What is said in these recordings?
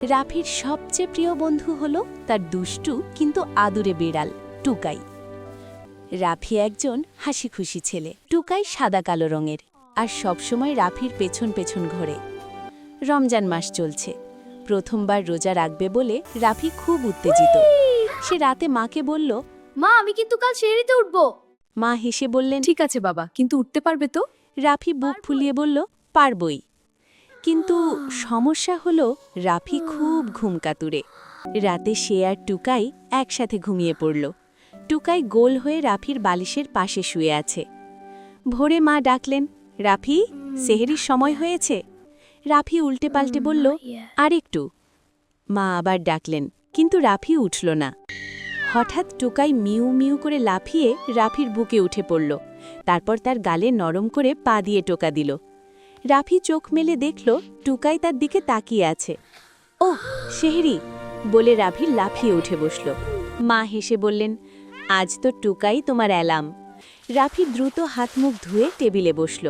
রাফির সবচেয়ে প্রিয় বন্ধু হলো তার দুষ্টু কিন্তু আদুরে বিড়াল টুকাই। রাফি একজন হাসি খুশি ছেলে। টুকাই সাদা কালো রঙের আর সবসময় রাফির পেছন পেছন ঘোরে। রমজান মাস চলছে। প্রথমবার রোজা রাখবে বলে রাফি খুব উত্তেজিত। সে রাতে মাকে বলল, মা, আমি কিন্তু কাল সেহরিতে উঠব। মা হেসে বললেন, ঠিক আছে বাবা, কিন্তু উঠতে পারবে তো? রাফি বুক ফুলিয়ে বলল, পারবই। কিন্তু সমস্যা হলো রাফি খুব ঘুমকাতুরে। রাতে সে আর টুকাই একসাথে ঘুমিয়ে পড়ল। টুকাই গোল হয়ে রাফির বালিশের পাশে শুয়ে আছে। ভোরে মা ডাকলেন, রাফি, সেহরির সময় হয়েছে। রাফি উল্টে পাল্টে বলল, আরেকটু। মা আবার ডাকলেন, কিন্তু রাফি উঠল না। হঠাৎ টুকাই মিউ মিউ করে লাফিয়ে রাফির বুকে উঠে পড়ল। তারপর তার গালে নরম করে পা দিয়ে টোকা দিল। রাফি চোখ মেলে দেখল টুকাই তার দিকে তাকিয়ে আছে। ওহ, সেহরি বলে রাফি লাফিয়ে উঠে বসল। মা হেসে বললেন, আজ তো টুকাই তোমার অ্যালার্ম। রাফি দ্রুত হাত মুখ ধুয়ে টেবিলে বসল।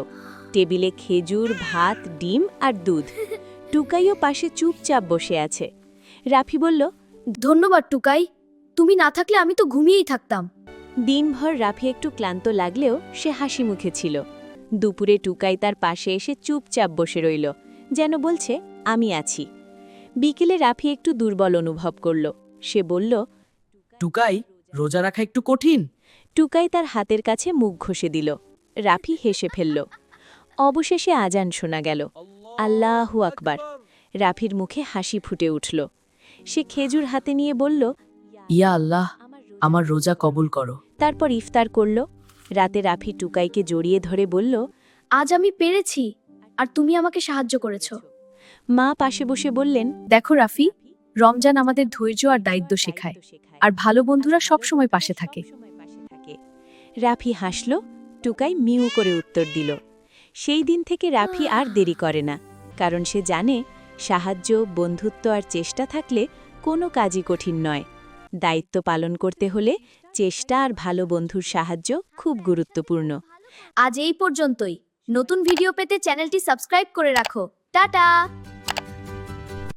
টেবিলে খেজুর, ভাত, ডিম আর দুধ। টুকাইও পাশে চুপচাপ বসে আছে। রাফি বলল, ধন্যবাদ টুকাই, তুমি না থাকলে আমি তো ঘুমিয়েই থাকতাম। দিনভর রাফি একটু ক্লান্ত লাগলেও সে হাসি মুখে ছিল। দুপুরে টুকাই তার পাশে এসে চুপচাপ বসে রইল, যেন বলছে, আমি আছি। বিকেলে রাফি একটু দুর্বল অনুভব করল। সে বলল, টুকাই, রোজা রাখা একটু কঠিন। টুকাই তার হাতের কাছে মুখ ঘষে দিল। রাফি হেসে ফেলল। অবশেষে আজান শোনা গেল। আল্লাহু আকবার। রাফির মুখে হাসি ফুটে উঠল। সে খেজুর হাতে নিয়ে বলল, ইয়া আল্লাহ, আমার রোজা কবুল করো। তারপর ইফতার করল। রাতে রাফি টুকাইকে জড়িয়ে ধরে বলল, আজ আমি পেরেছি, আর তুমি আমাকে সাহায্য করেছো। মা পাশে বসে বললেন, দেখো রাফি, রমজান আমাদের ধৈর্য আর দায়িত্ব শেখায়, আর ভালো বন্ধুরা সব সময় পাশে থাকে। রাফি হাসল। টুকাই মিউ করে উত্তর দিল। সেই দিন থেকে রাফি আর দেরি করে না, কারণ সে জানে সাহায্য, বন্ধুত্ব আর চেষ্টা থাকলে কোনো কাজই কঠিন নয়। দায়িত্ব পালন করতে হলে চেষ্টা আর ভালো বন্ধুর সাহায্য খুব গুরুত্বপূর্ণ। আজ এই পর্যন্তই। নতুন ভিডিও পেতে চ্যানেলটি সাবস্ক্রাইব করে রাখো। টাটা।